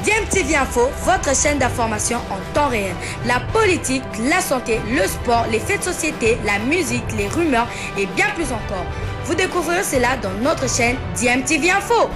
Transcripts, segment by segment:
DMTV Info, votre chaîne d'information en temps réel. La politique, la santé, le sport, les faits de société, la musique, les rumeurs et bien plus encore. Vous découvrirez cela dans notre chaîne DMTV Info.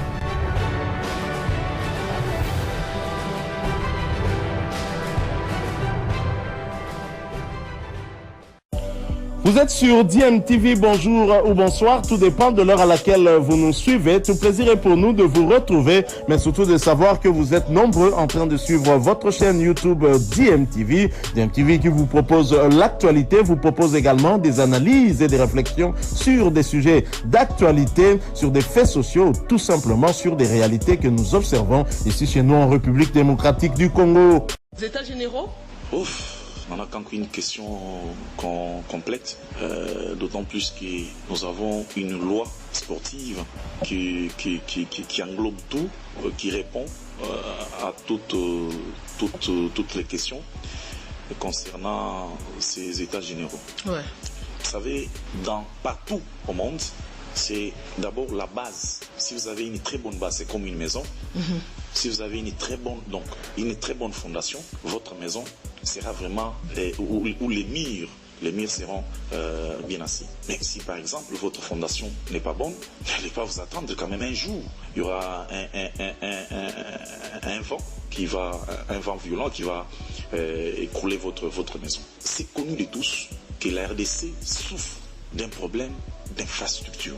Vous êtes sur DMTV, bonjour ou bonsoir, tout dépend de l'heure à laquelle vous nous suivez. Tout plaisir est pour nous de vous retrouver, mais surtout de savoir que vous êtes nombreux en train de suivre votre chaîne YouTube DMTV. DMTV qui vous propose l'actualité, vous propose également des analyses et des réflexions sur des sujets d'actualité, sur des faits sociaux, tout simplement sur des réalités que nous observons ici chez nous en République démocratique du Congo. Les États généraux? Ouf. On a qu'une question complète, d'autant plus que nous avons une loi sportive qui englobe tout, qui répond à toutes les questions concernant ces états généraux. Ouais. Vous savez, partout au monde, c'est d'abord la base. Si vous avez une très bonne base, c'est comme une maison. Si vous avez une très bonne fondation, votre maison sera vraiment où les murs seront bien assis. Mais si par exemple votre fondation n'est pas bonne, n'allez pas vous attendre quand même un jour. Il y aura un vent violent qui va écrouler votre maison. C'est connu de tous que la RDC souffre d'un problème d'infrastructure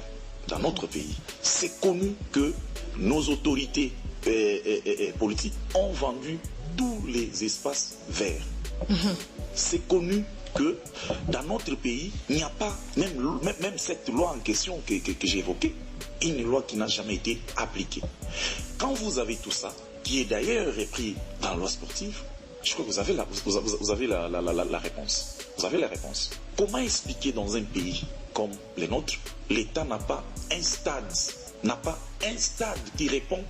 dans notre pays. C'est connu que nos autorités politiques ont vendu tous les espaces verts. C'est connu que dans notre pays, il n'y a pas, même cette loi en question que j'ai évoquée, une loi qui n'a jamais été appliquée. Quand vous avez tout ça, qui est d'ailleurs repris dans la loi sportive, je crois que vous avez la réponse. Vous avez la réponse. Comment expliquer dans un pays comme le nôtre, l'État n'a pas un stade qui répond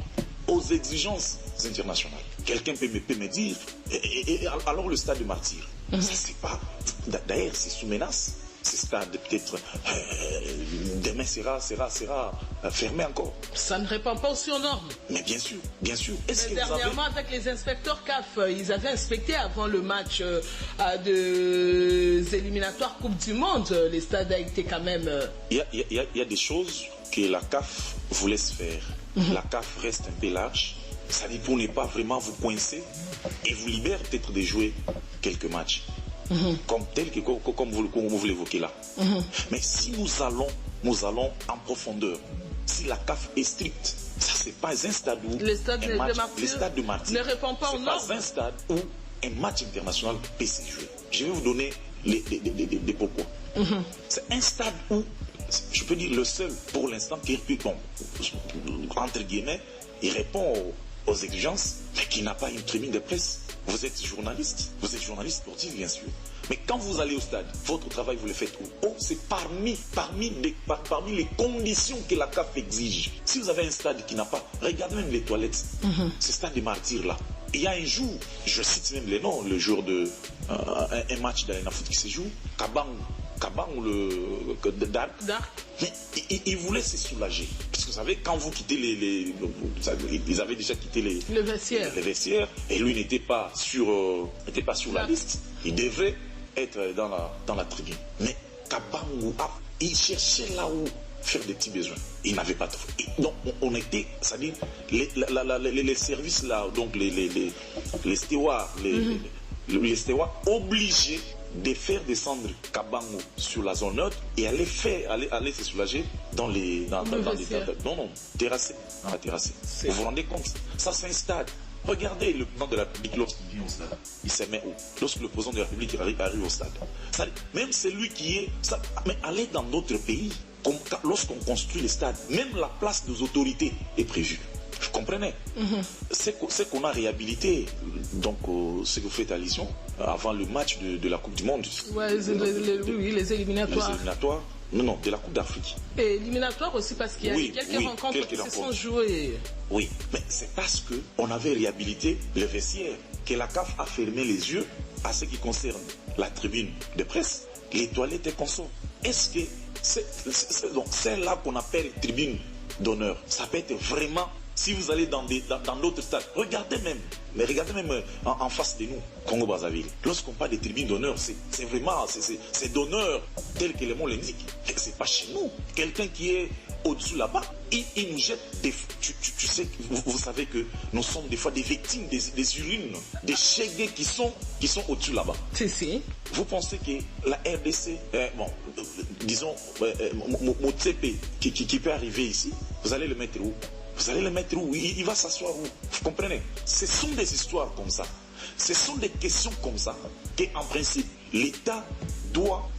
aux exigences internationales? Quelqu'un peut me dire, alors le stade de Martyr, ça c'est pas, d'ailleurs c'est sous menace. Ce stade peut-être demain sera fermé encore. Ça ne répond pas aussi aux normes. Mais bien sûr. Mais dernièrement, avec les inspecteurs CAF, ils avaient inspecté avant le match des éliminatoires Coupe du Monde. Les stades a été quand même... Il y a des choses que la CAF vous laisse faire. La CAF reste un peu large. Ça dit pour ne pas vraiment vous coincer et vous libère peut-être de jouer quelques matchs. Comme vous l'évoquez là. Mais si nous allons en profondeur, si la CAF est stricte, ça c'est pas un stade où le stade de Martyr ne répond pas aux normes. C'est pas un stade où un match international peut se jouer. Je vais vous donner des pourquoi. C'est un stade où, je peux dire le seul pour l'instant qui entre guillemets, il répond aux exigences, mais qui n'a pas une tribune de presse. Vous êtes journaliste sportif bien sûr. Mais quand vous allez au stade, votre travail vous le faites où? C'est parmi les conditions que la CAF exige. Si vous avez un stade qui n'a pas, regardez même les toilettes. Ce stade de Martyr là. Il y a un jour, je cite même les noms, le jour de un match d'Arena Foot qui se joue, Kabang ou le Dark. Mais ils voulaient se soulager. Parce que vous savez, quand vous quittez ils avaient déjà quitté les vestiaires. Et lui n'était pas sur la liste. Il devait être dans la tribune. Mais Kabang ou il cherchait là où faire des petits besoins. Il n'avait pas trouvé. Donc on était, c'est-à-dire les services là, donc les stewards, les stewards obligés de faire descendre Kabango sur la zone neutre et aller se soulager dans les terrassés. Dans la terrassée. Vous vous rendez compte? Ça c'est un stade. Regardez le président de la République lorsqu'il vient au stade. Il se met où? Lorsque le président de la République arrive au stade. Même celui qui est... mais allez dans d'autres pays, lorsqu'on construit les stades, même la place des autorités est prévue. Vous comprenez? C'est qu'on a réhabilité, donc ce que vous faites allusion, avant le match de la Coupe du Monde. Ouais, les éliminatoires. Les éliminatoires. Non, de la Coupe d'Afrique. Et éliminatoire aussi parce qu'il y a quelques rencontres qui se sont jouées. Oui, mais c'est parce qu'on avait réhabilité le vestiaire que la CAF a fermé les yeux à ce qui concerne la tribune de presse, les toilettes et consorts. Est-ce que c'est là qu'on appelle tribune d'honneur? Ça peut être vraiment Si vous allez dans d'autres stades, regardez même en face de nous, Congo-Brazzaville. Lorsqu'on parle des tribunes d'honneur, c'est vraiment, c'est d'honneur tel que le mot l'indique. C'est pas chez nous. Quelqu'un qui est au-dessus là-bas, il nous jette des... Tu sais, vous savez que nous sommes des fois des victimes des urines, des chèques qui sont au-dessus là-bas. Si. Vous pensez que la RDC, disons, Motsepe qui peut arriver ici, vous allez le mettre où? Vous allez le mettre où? Il va s'asseoir où? Vous comprenez? Ce sont des histoires comme ça. Ce sont des questions comme ça qu'en principe, l'État doit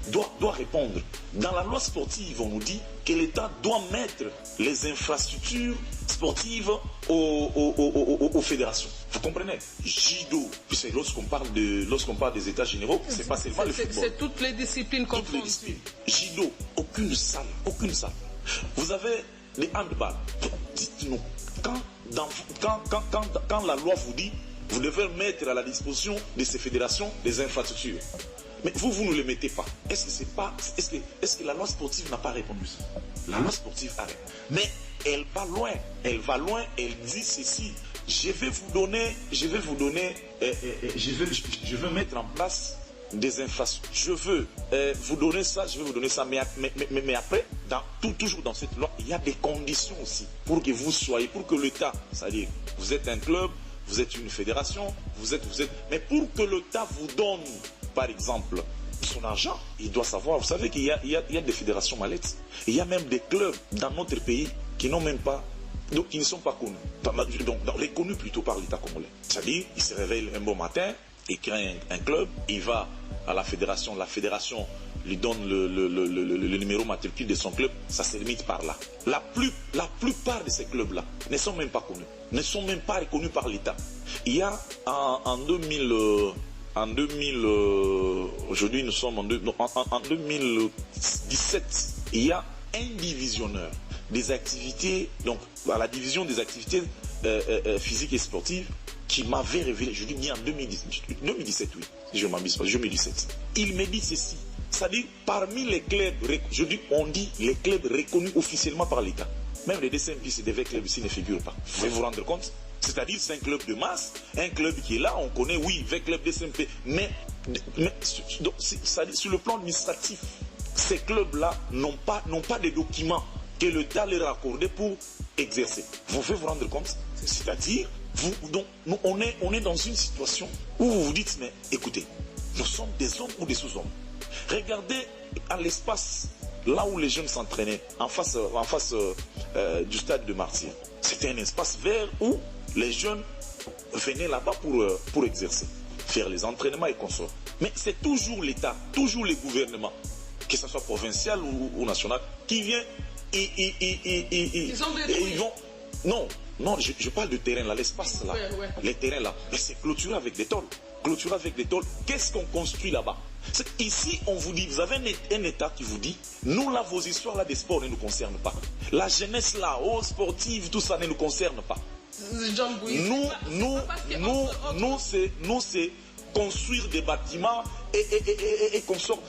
répondre. Dans la loi sportive, on nous dit que l'État doit mettre les infrastructures sportives aux fédérations. Vous comprenez? Judo, puisque lorsqu'on parle des états généraux, c'est pas seulement le football. C'est toutes les disciplines confondues. Judo, aucune salle. Vous avez les handball. Dites-nous, quand la loi vous dit, vous devez mettre à la disposition de ces fédérations des infrastructures. Mais vous ne les mettez pas. Est-ce que la loi sportive n'a pas répondu ça? La loi sportive a répondu. Mais elle va loin. Elle dit ceci. Je vais mettre en place des infrastructures. Je veux vous donner ça. Mais après, toujours dans cette loi, il y a des conditions aussi pour que vous soyez, pour que l'État, c'est-à-dire, vous êtes un club, vous êtes une fédération, vous êtes. Mais pour que l'État vous donne, par exemple, son argent, il doit savoir. Vous savez qu'il y a des fédérations mallettes. Il y a même des clubs dans notre pays qui n'ont même pas, donc qui ne sont pas connus. Donc reconnus plutôt par l'État congolais. C'est-à-dire, il se réveille un bon matin, il crée un club, il va à la fédération lui donne le numéro matricule de son club, ça se limite par là. La plupart de ces clubs-là ne sont même pas connus, ne sont même pas reconnus par l'État. Il y a en 2000, aujourd'hui nous sommes en 2017, il y a un divisionneur des activités, donc à la division des activités physiques et sportives, qui m'avait révélé, je dis bien en 2017, oui, je ne m'abuse pas, 2017. Il me dit ceci, c'est-à-dire parmi les clubs, on dit les clubs reconnus officiellement par l'État. Même les DCMP, c'est des clubs ici ne figurent pas. Vous pouvez vous rendre compte? C'est-à-dire c'est un club de masse, un club qui est là, on connaît, oui, avec club DCMP, mais sur le plan administratif, ces clubs-là n'ont pas de documents que l'État leur a accordé pour exercer. Vous pouvez vous rendre compte? C'est-à-dire, on est dans une situation où vous vous dites, mais écoutez, nous sommes des hommes ou des sous-hommes. Regardez à l'espace, là où les jeunes s'entraînaient, en face du stade de Martyrs. C'était un espace vert où les jeunes venaient là-bas pour exercer, faire les entraînements et consorts. Mais c'est toujours l'État, toujours les gouvernements, que ce soit provincial ou national, qui vient ils vont... Non, je parle de terrain là, l'espace là, ouais. Les terrains là, mais c'est clôturé avec des tôles. Qu'est-ce qu'on construit là-bas? Ici, on vous dit, vous avez un État qui vous dit, nous là, vos histoires là des sports ne nous concernent pas. La jeunesse là, sportive, tout ça ne nous concerne pas. Nous, c'est construire des bâtiments et construire,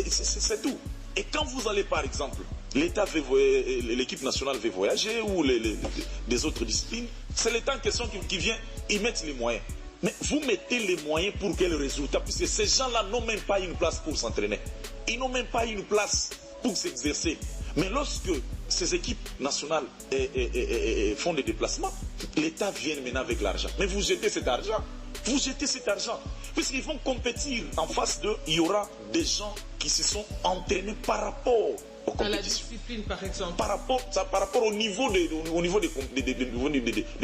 c'est tout. Et quand vous allez par exemple, l'équipe nationale veut voyager ou les autres disciplines, c'est l'État en question qui vient y mettre les moyens. Mais vous mettez les moyens pour quel résultat? Puisque ces gens-là n'ont même pas une place pour s'entraîner. Ils n'ont même pas une place pour s'exercer. Mais lorsque ces équipes nationales font des déplacements, l'État vient maintenant avec l'argent. Mais vous jetez cet argent. Puisqu'ils vont compétir en face d'eux, il y aura des gens qui se sont entraînés par rapport aux compétitions. À la discipline, par exemple. Par rapport au niveau des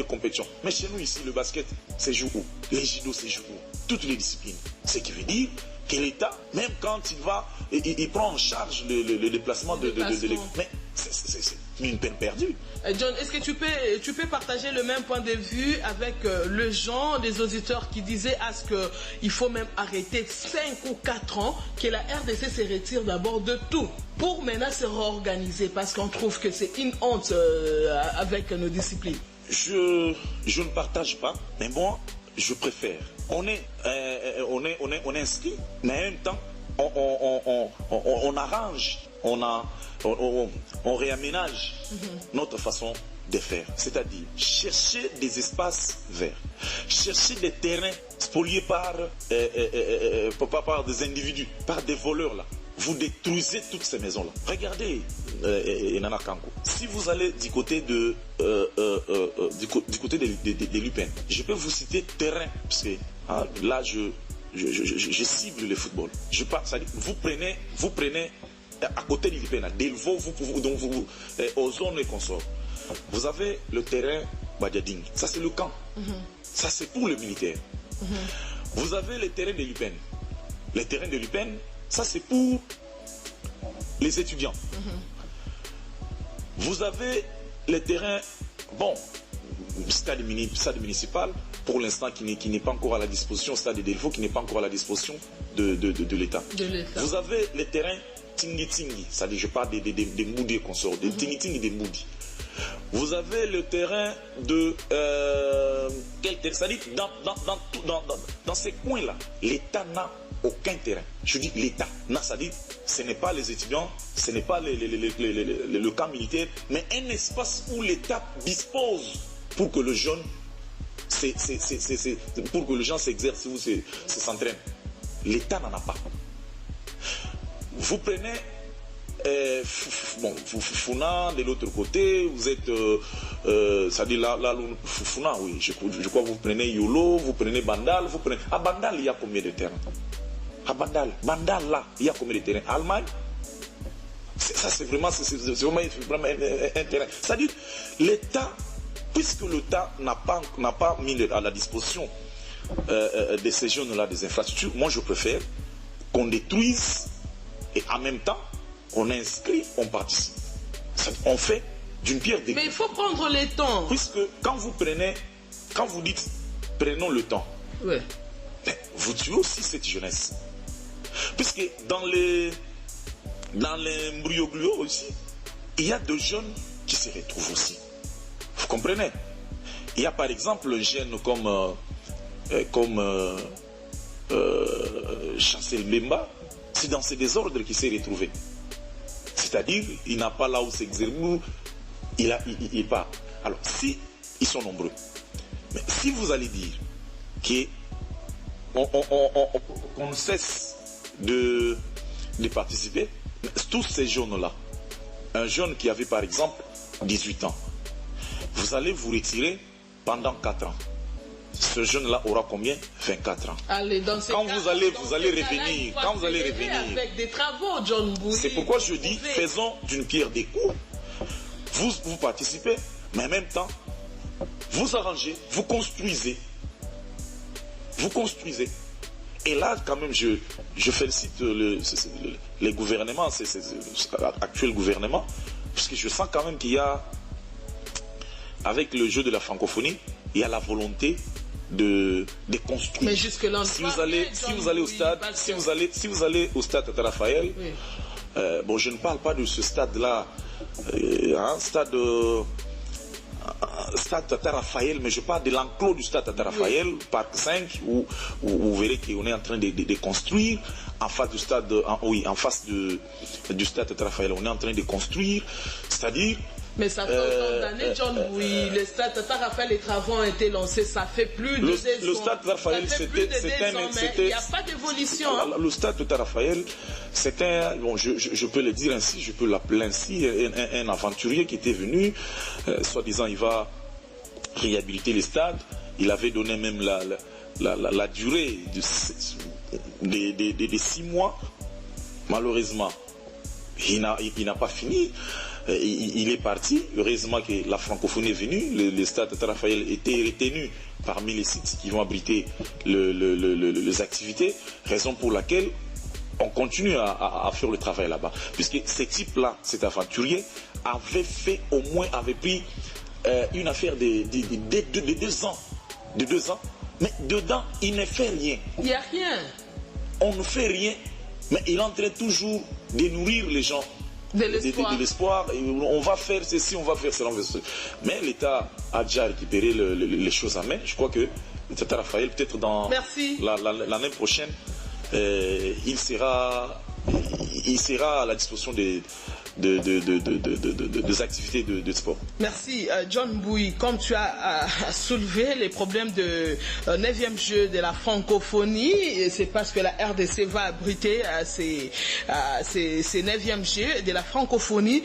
compétitions. Mais chez nous ici, le basket, c'est joue où? Les judo, c'est joue où? Toutes les disciplines. Ce qui veut dire que l'État, même quand il prend en charge le déplacement de l'équipe. Mais c'est une peine perdue. John, est-ce que tu peux partager le même point de vue avec le genre des auditeurs qui disaient à ce qu'il faut même arrêter 5 ou 4 ans, que la RDC se retire d'abord de tout pour maintenant se réorganiser parce qu'on trouve que c'est une honte avec nos disciplines? Je ne partage pas, mais moi, je préfère. On est inscrit, mais en même temps, on arrange, on réaménage notre façon de faire, c'est-à-dire chercher des espaces verts, chercher des terrains spoliés par des individus, par des voleurs là. Vous détruisez toutes ces maisons-là. Regardez, Nana Kanko, si vous allez du côté de l'UPN, je peux vous citer terrain, parce que là je cible le football. Je parle, c'est-à-dire, vous prenez à côté de l'UPN, Delvaux, aux zones et consorts. Vous avez le terrain Badiading, ça c'est le camp. Ça c'est pour le militaire. Vous avez les terrains de l'UPN. Les terrains de l'UPN, ça c'est pour les étudiants. Vous avez les terrains, bon, stade municipal, pour l'instant qui n'est pas encore à la disposition, stade de Delvaux qui n'est pas encore à la disposition de l'État. Vous avez les terrains Tingi-Tingi, c'est-à-dire je parle des Moudi et consorts, des Tingi-Tingi et des Moudi. Vous avez le terrain de c'est-à-dire dans ces coins-là, l'État n'a aucun terrain. Je dis l'État, c'est-à-dire ce n'est pas les étudiants, ce n'est pas le camp militaire, mais un espace où l'État dispose pour que le jeune pour que les gens s'exercent ou s'entraînent. L'État n'en a pas. Vous prenez Fufuna de l'autre côté, vous êtes c'est-à-dire là Fufuna, oui, je crois que vous prenez Yolo, vous prenez Bandal, vous prenez à Bandal il y a combien de terrains? À Bandal là il y a combien de terrains? Allemagne, ça c'est vraiment un terrain, c'est-à-dire l'État, puisque l'État n'a pas mis à la disposition de ces jeunes-là des infrastructures, moi je préfère qu'on détruise et en même temps on inscrit, on participe. On fait d'une pierre deux coups. Mais il faut prendre le temps. Puisque quand vous dites prenons le temps, ouais. Vous tuez aussi cette jeunesse. Puisque dans les Mbrioglio aussi, il y a des jeunes qui se retrouvent aussi. Vous comprenez? Il y a par exemple un jeune comme Chancel Mbemba, c'est dans ces désordres qu'il s'est retrouvé. C'est-à-dire, il n'a pas là où s'exercer, il part. Alors, si ils sont nombreux, mais si vous allez dire qu'on cesse de participer, tous ces jeunes-là, un jeune qui avait par exemple 18 ans, vous allez vous retirer pendant 4 ans. Ce jeune-là aura combien? 24 ans. Allez, dans quand vous allez revenir, quand vous allez revenir, avec des travaux, John Bouy. C'est pourquoi je dis, faisons d'une pierre deux coups. Vous participez, mais en même temps, vous arrangez, vous construisez. Et là, quand même, je félicite les gouvernements, l'actuel gouvernement, puisque je sens quand même qu'il y a, avec le jeu de la francophonie, il y a la volonté de construire. Mais jusque là, si vous allez au stade Tata Raphaël, oui. Bon, je ne parle pas de ce stade-là, stade Tata Raphaël, mais je parle de l'enclos du stade Tata Raphaël, oui. Parc 5, où vous verrez qu'on est en train de construire en face du stade, en face du stade Tata Raphaël, on est en train de construire, c'est-à-dire. Mais ça fait autant d'années, John Bouy. Le stade Tata Raphaël, les travaux ont été lancés, ça fait plus de 2 ans. Le stade Tata Raphaël, il n'y a pas d'évolution. Le stade Tata Raphaël, c'était, bon, je peux le dire ainsi, je peux l'appeler ainsi, un aventurier qui était venu, soi-disant il va réhabiliter les stades. Il avait donné même la durée de 6 mois. Malheureusement, il n'a pas fini. Il est parti. Heureusement que la francophonie est venue. Le stade Tata Raphaël était retenu parmi les sites qui vont abriter les activités. Raison pour laquelle on continue à faire le travail là-bas. Puisque ce type-là, cet aventurier, avait pris une affaire de 2 ans. De 2 ans. Mais dedans, il ne fait rien. Il n'y a rien. On ne fait rien. Mais il est en train toujours de nourrir les gens. De l'espoir. On va faire ceci, on va faire cela. Mais l'État a déjà récupéré les choses en main. Je crois que le Tata Raphaël, peut-être dans l'année prochaine, il sera à la disposition des activités de sport. Merci John Bouy. Comme tu as soulevé les problèmes de 9e jeu de la francophonie, c'est parce que la RDC va abriter ces 9e jeux de la francophonie.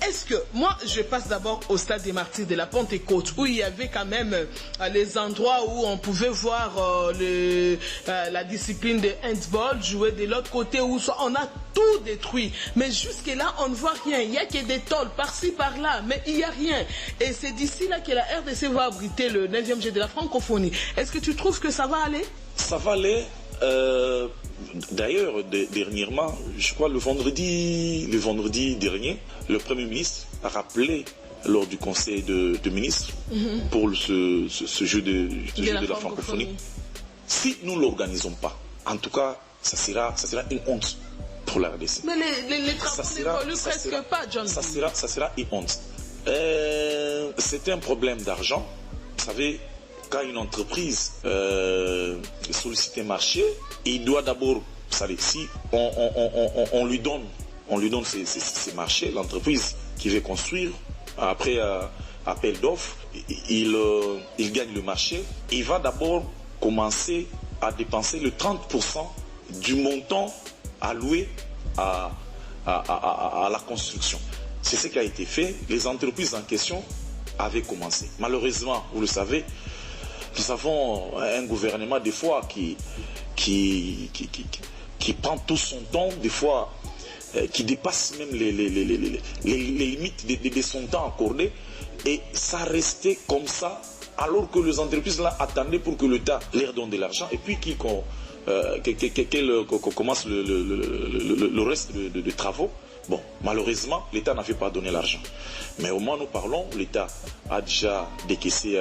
Est-ce que, moi je passe d'abord au stade des Martyrs de la Pentecôte, où il y avait quand même les endroits où on pouvait voir la discipline de handball jouer de l'autre côté, où on a tout détruit. Mais jusque-là, on ne voit rien. Il n'y a que des tôles par-ci, par-là, mais il n'y a rien. Et c'est d'ici là que la RDC va abriter le 9e jeu de la francophonie. Est-ce que tu trouves que ça va aller? Ça va aller. D'ailleurs, dernièrement, je crois le vendredi dernier, le Premier ministre a rappelé lors du conseil de ministres pour ce jeu de la francophonie. Si nous ne l'organisons pas, en tout cas, ça sera une honte pour la RDC. Mais les travaux n'évoluent presque pas, John. Ça sera une honte. C'est un problème d'argent. Vous savez, quand une entreprise sollicite un marché, il doit d'abord, vous savez, si on lui donne ces marchés, l'entreprise qui veut construire, après appel d'offres, il gagne le marché, il va d'abord commencer à dépenser le 30% du montant alloué à la construction. C'est ce qui a été fait. Les entreprises en question avaient commencé. Malheureusement, vous le savez, nous avons un gouvernement des fois qui prend tout son temps, des fois qui dépasse même les limites de son temps accordé, et ça restait comme ça alors que les entreprises là attendaient pour que l'État leur donne de l'argent et puis qu'elle commence le reste de travaux. Bon, malheureusement, l'État n'avait pas donné l'argent. Mais au moins nous parlons, l'État a déjà décaissé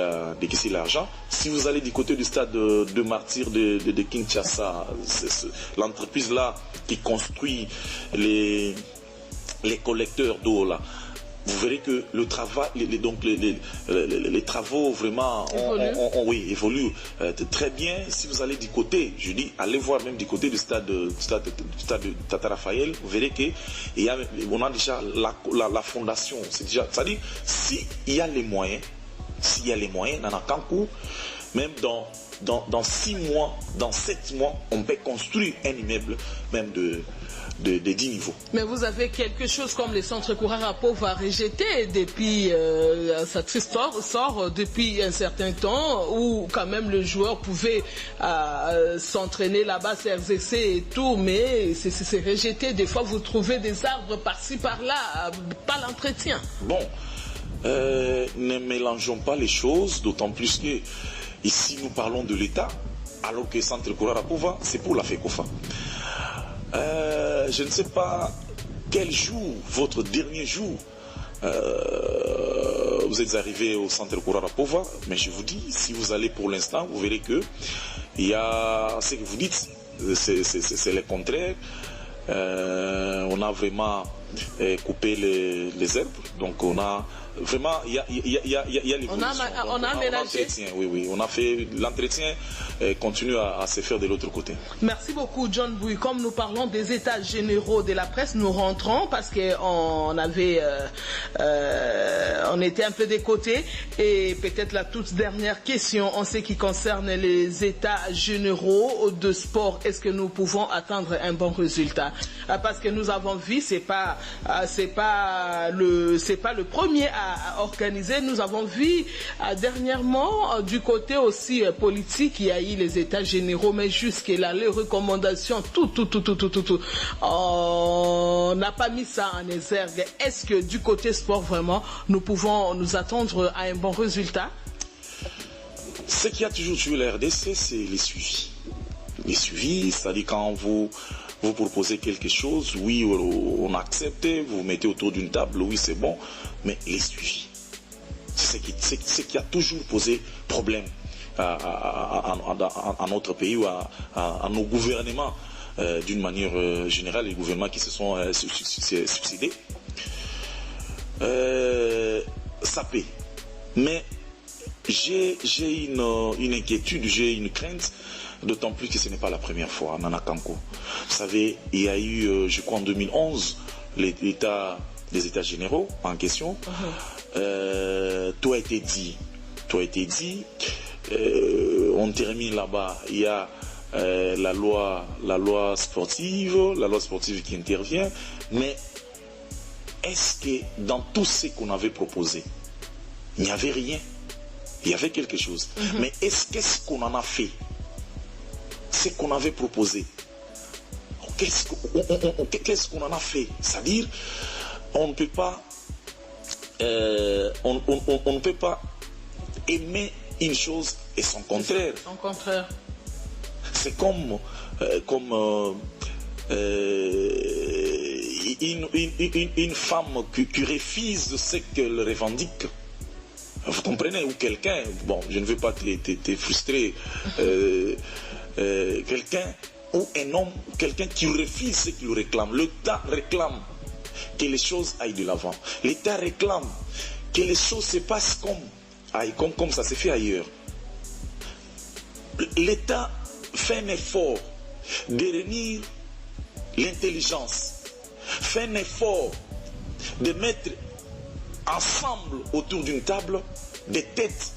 l'argent. Si vous allez du côté du stade de Martyrs de Kinshasa, l'entreprise là qui construit les collecteurs d'eau là, vous verrez que le travail, les travaux vraiment évoluent très bien. Si vous allez du côté, je dis, allez voir même du côté du stade de Tata Raphaël, vous verrez qu'on a déjà la fondation. C'est-à-dire, s'il y a les moyens, dans un Kankou, même dans 6 mois, dans 7 mois, on peut construire un immeuble même de 10 niveaux. Mais vous avez quelque chose comme les centres Kourarapo à rejeter depuis sa triste sort depuis un certain temps, où quand même le joueur pouvait s'entraîner là-bas, CRZC et tout, mais c'est rejeté. Des fois vous trouvez des arbres par-ci par-là, pas l'entretien. Bon, ne mélangeons pas les choses, d'autant plus que ici nous parlons de l'État, alors que le centre Kourarapo c'est pour la FECOFA. Je ne sais pas quel jour, votre dernier jour, vous êtes arrivé au centre Kourarapova, mais je vous dis, si vous allez pour l'instant, vous verrez que il y a ce que vous dites, c'est le contraire. On a vraiment coupé les herbes, donc on a vraiment, il y a l'évolution. On a aménagé. Oui, on a fait l'entretien, continue à se faire de l'autre côté. Merci beaucoup, John Bouy. Comme nous parlons des états généraux de la presse, nous rentrons parce qu'on on était un peu des côtés, et peut-être la toute dernière question en ce qui concerne les états généraux de sport. Est-ce que nous pouvons attendre un bon résultat? Parce que nous avons vu, c'est pas le premier à organiser. Nous avons vu dernièrement du côté aussi politique, il y a eu les états généraux, mais jusque-là, les recommandations, tout. On n'a pas mis ça en exergue. Est-ce que du côté sport, vraiment, nous pouvons nous attendre à un bon résultat? Ce qui a toujours tué la RDC, c'est les suivis. Les suivis, c'est-à-dire quand vous proposez quelque chose, oui, on accepte, vous mettez autour d'une table, oui, c'est bon, mais les suivis, c'est ce qui a toujours posé problème à notre pays ou à nos gouvernements d'une manière générale, les gouvernements qui se sont succédés. Ça paie. Mais j'ai une inquiétude, j'ai une crainte, d'autant plus que ce n'est pas la première fois, Nana Kanko. Vous savez, il y a eu, je crois en 2011, l'État des États généraux en question. Tout a été dit. On termine là-bas. Il y a la loi sportive qui intervient. Mais est-ce que dans tout ce qu'on avait proposé, il n'y avait rien? Il y avait quelque chose. Mais qu'est-ce qu'on en a fait? Ce qu'on avait proposé, qu'est-ce qu'on en a fait? C'est-à-dire, on ne peut pas aimer une chose et son contraire. Son contraire. C'est comme une femme qui refuse ce qu'elle revendique. Vous comprenez? Ou quelqu'un, bon, je ne veux pas te frustrer, quelqu'un ou un homme, quelqu'un qui refuse ce qu'il réclame. L'État réclame que les choses aillent de l'avant. L'État réclame que les choses se passent comme ça se fait ailleurs. L'État fait un effort de réunir l'intelligence, fait un effort de mettre ensemble autour d'une table des têtes,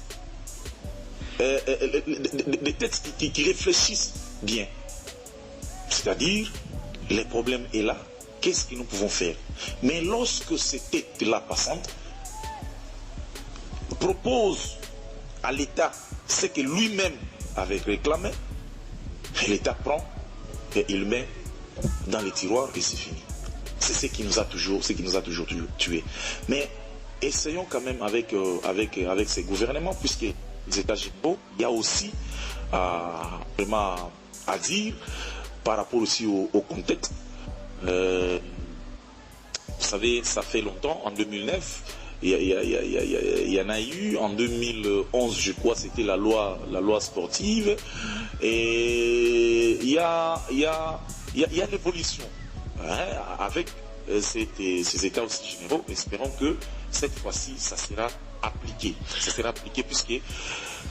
qui réfléchissent bien. C'est-à-dire, le problème est là, qu'est-ce que nous pouvons faire? Mais lorsque ces têtes-là passantes proposent à l'État ce que lui-même avait réclamé, l'État prend et il met dans les tiroirs et c'est fini. C'est ce qui nous a toujours tués. Mais essayons quand même avec ces gouvernements, puisque les États généraux, il y a aussi vraiment à dire par rapport aussi au contexte. Vous savez, ça fait longtemps, en 2009, il y en a eu, en 2011, je crois, c'était la loi sportive, et il y a l'évolution avec ces États aussi généraux. Espérons que cette fois-ci, ça sera appliqué. Ça sera appliqué puisque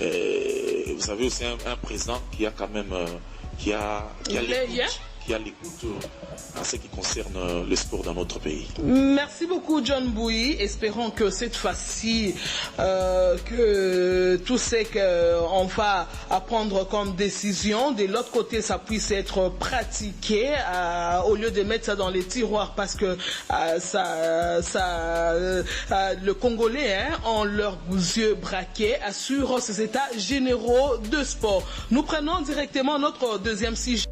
vous avez aussi un président qui a quand même qui a l'écoute en ce qui concerne le sport dans notre pays. Merci beaucoup John Bouyi. Espérons que cette fois-ci, que tout ce qu'on va prendre comme décision, de l'autre côté, ça puisse être pratiqué au lieu de mettre ça dans les tiroirs, parce que le Congolais ont leurs yeux braqués sur ces états généraux de sport. Nous prenons directement notre deuxième sujet.